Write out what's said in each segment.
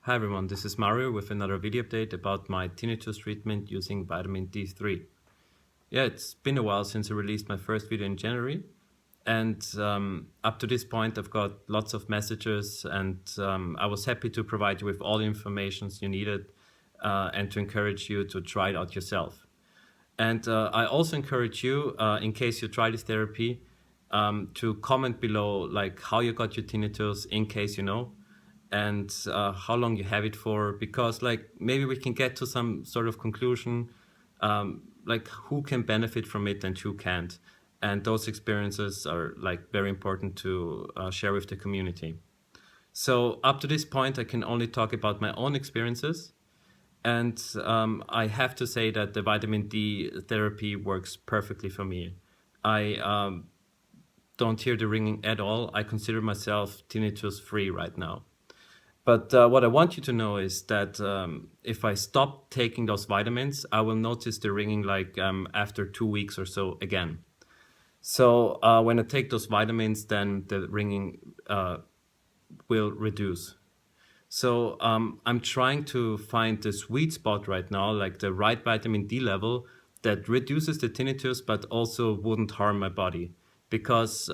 Hi everyone, this is Mario with another video update about my tinnitus treatment using vitamin D3. Yeah, it's been a while since I released my first video in January, and up to this point I've got lots of messages, and I was happy to provide you with all the information you needed and to encourage you to try it out yourself. And I also encourage you, in case you try this therapy, to comment below like how you got your tinnitus, in case you know, and how long you have it for, because like maybe we can get to some sort of conclusion, like who can benefit from it and who can't. And those experiences are like very important to share with the community. So up to this point, I can only talk about my own experiences. And I have to say that the vitamin D therapy works perfectly for me. I don't hear the ringing at all. I consider myself tinnitus free right now. But what I want you to know is that if I stop taking those vitamins, I will notice the ringing like after 2 weeks or so again. So when I take those vitamins, then the ringing will reduce. So I'm trying to find the sweet spot right now, like the right vitamin D level that reduces the tinnitus, but also wouldn't harm my body. Because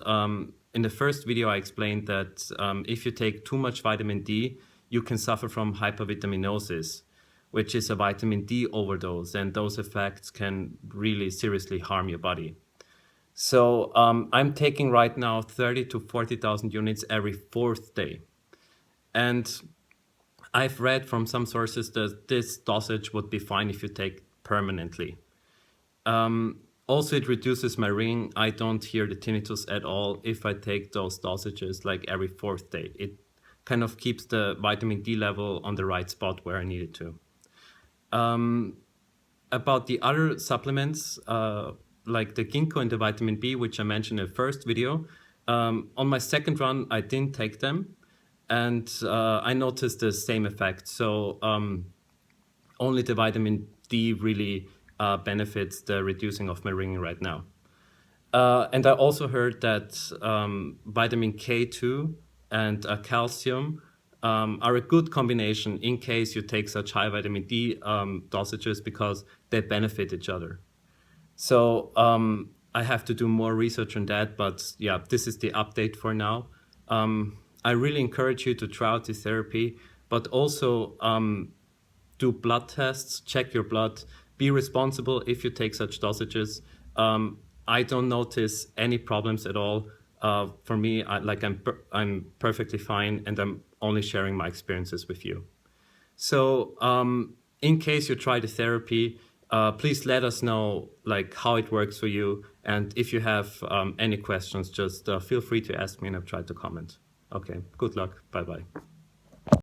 in the first video, I explained that if you take too much vitamin D, you can suffer from hypervitaminosis, which is a vitamin D overdose, and those effects can really seriously harm your body. So I'm taking right now 30 to 40,000 units every fourth day. And I've read from some sources that this dosage would be fine if you take permanently. Also, it reduces my ringing. I don't hear the tinnitus at all if I take those dosages like every fourth day. It kind of keeps the vitamin D level on the right spot where I need it to. About the other supplements, like the ginkgo and the vitamin B, which I mentioned in the first video, on my second run, I didn't take them. And I noticed the same effect. So only the vitamin D really benefits the reducing of my ringing right now. And I also heard that vitamin K2 and calcium are a good combination in case you take such high vitamin D dosages, because they benefit each other. So I have to do more research on that, but yeah, this is the update for now. I really encourage you to try out this therapy, but also do blood tests, check your blood, be responsible if you take such dosages. I don't notice any problems at all. For me, I'm perfectly fine, and I'm only sharing my experiences with you. So in case you try the therapy, please let us know like how it works for you. And if you have any questions, just feel free to ask me and I'll try to comment. Okay, good luck. Bye-bye.